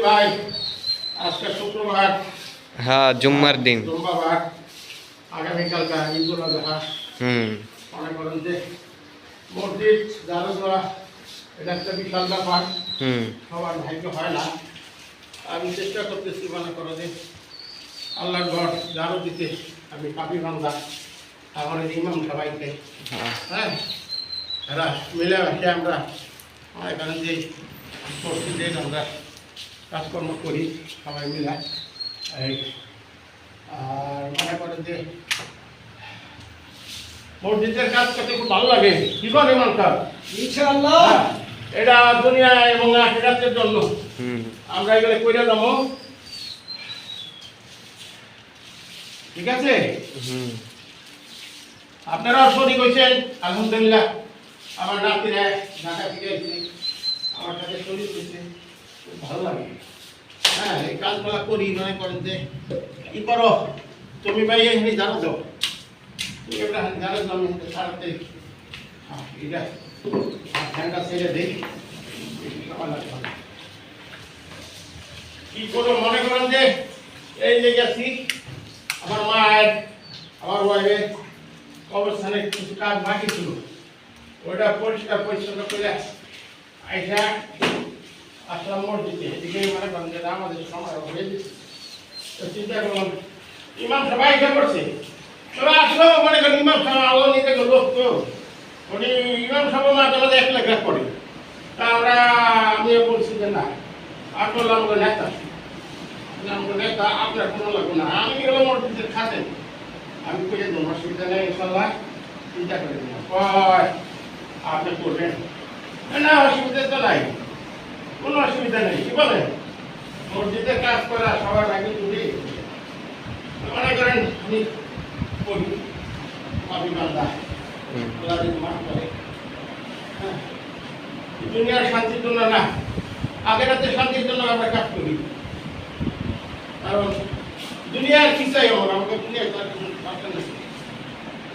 ভাই আজকে শুক্রবার, হ্যাঁ জুম্মার দিন, সোমবার, আগামীকালকে ঈদুল আজহা। মনে করেন যে মসজিদ ঝাড়ু দেওয়া এটা একটা বিশাল ব্যাপার, সবার ভাগ্য হয় না। আমি চেষ্টা করতেছি মনে করো যে আল্লাহর ঘর ঝাড়ু দিতে। আমি পাপি বান্দা, আমার ইমাম সবাইকে হ্যাঁ এরা মিলে আসে আমরা এখানে যে মসজিদে আমরা কাজকর্ম করি সবাই মিলে। আর মনে করেন যে মসজিদের কাজ করতে খুব ভালো লাগে। কি করে ইমাম সাহেব? ইনশাআল্লাহ এটা দুনিয়া এবং আখিরাতের জন্য আমরা এগুলো করে যাবো, ঠিক আছে? আপনারাও শরীক হয়েছেন আলহামদুলিল্লাহ। আমার নাতিরা ঢাকা থেকে এসে আমার সাথে শরীক হয়েছে, খুব ভালো লাগে। হ্যাঁ, এই কাজগুলো করি। মনে করেন যে কি করো তুমি ভাই, এখানে জানো তো তুমি একটা জানো তো আমি সারাতে এটা ঠান্ডা ছেড়ে দিই। কি করো মনে করেন যে এই যে গেছি আমার মায়ের আমার ওয়াইফের কবরস্থানে কিছু কাজ বাকি ছিল, ওটা পরিষ্কার পরিচ্ছন্ন করে আইসা আসলাম মসজিদে। এদিকে মনে করেন যে আমাদের সময় হয়ে গেছে, তো চিন্তা করলাম ইমাম সবাই এসে পড়ছে, তবে আসলো মনে করেন ইমাম সাহেব আলো নিতে লোক তো উনি ইমাম সাহেব মাঝে মাঝে এক লেখা করে। তা আমরা আমিও বলছি যে না আপনার আমাকে নেতা, আমাকে নেতা আপনার কোনো লাগবে না, আমি গেলাম মসজিদের খাতেন, আমি করে দেবো, অসুবিধা নেই ইনশাল্লাহ, চিন্তা করে দেবো। আপনি করবেন না, অসুবিধা তো নাই, কোনো অসুবিধা নেই। কি বলেন? মসজিদের কাজ করা সবার আগে তুলি মনে করেন আমি করি পাপি বান্দা, মাফ করে। হ্যাঁ, দুনিয়ার শান্তির জন্য না, আখিরাতের শান্তির জন্য আমরা কাজ করি। কারণ দুনিয়ার কি চাই আমাকে দুনিয়ার দরকার নেই।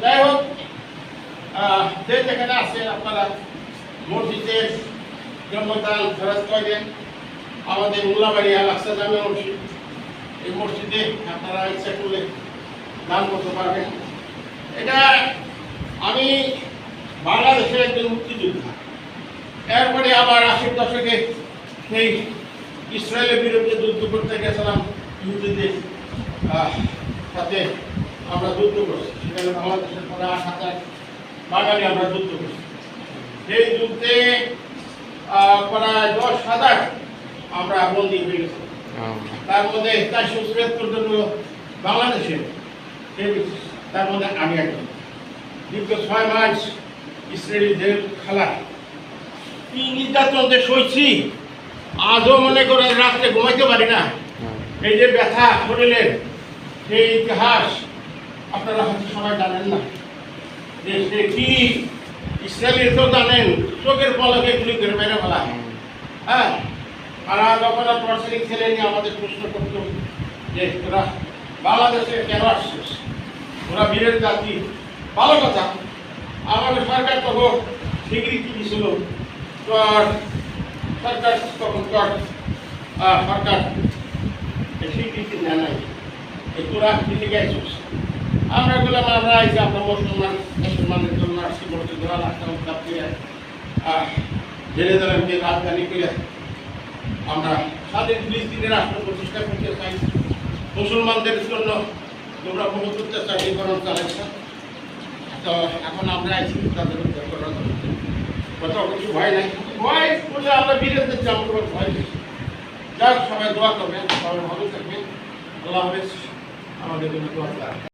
যাই হোক, যে যেখানে আছে আপনারা মসজিদের জন্মদান খরচ করেন। আমাদের মোল্লাবাড়ি আল-আকসা জামে মসজিদ, এই মসজিদে আপনারা ইচ্ছা করলে দান করতে পারবেন। এটা আমি বাংলাদেশের একজন মুক্তিযোদ্ধা, এরপরে আবার ৮০ দশকে সেই ইসরায়েলের বিরুদ্ধে যুদ্ধ করতে গেছিলাম, ইহুদিদের সাথে আমরা যুদ্ধ করছি। সেখানে বাংলাদেশের প্রায় ৮,০০০ বাঙালি আমরা যুদ্ধ করছি। সেই যুদ্ধে প্রায় ১০,০০০ আমরা বন্দী হয়ে গেছি। তার মধ্যে ৪৭৪ জন বাংলাদেশের, তার মধ্যে আমি একজন। দীর্ঘ ৬ মাস ইসরায়েলি জেল খেলা, কি নির্যাতনতে সইছি, আজও মনে করেন রাত্রে ঘুমাইতে পারি না। এই যে ব্যথা শরীরের, সেই ইতিহাস আপনারা হয়তো সবাই জানেন না যে সে কি ইসরায়েলের তো জানেন, চোখের পলকে গুলি করে মেরে ফেলা। হ্যাঁ, আর যখন টর্চারিং ছেলে নিয়ে আমাদের প্রশ্ন করতো যে তোরা বাংলাদেশে কেন আসছিস, ওরা বীরের জাতি, ভালো কথা। আমাদের সরকার তখন স্বীকৃতি দিয়েছিল, সরকার তখন সরকার স্বীকৃতি নেয় নাই, তোরা দিতে গেছিস। আমরা বললাম আমরা আইসি, আমরা মুসলমানের জন্য আসছি, বলতে ধরা রাখতাম জেলে ধরেনকে রাজধানী করে আমরা স্বাধীন ফিলিস্তিনের রাষ্ট্র প্রতিষ্ঠা করতে চাই। মুসলমানদের জন্য তোমরা বহু অত্যাচার নিবারণ চালাইছ, তো এখন আমরা আইসি তাদের উদ্ধার করার জন্য। কত কিছু ভয় নাই, ভয় করলে আমরা বিরোধী যাব, ভয় নেই। যাক, সবাই দোয়া করবেন, সবাই ভালো থাকবেন। আল্লাহ হাফেজ। আমাদের জন্য দোয়া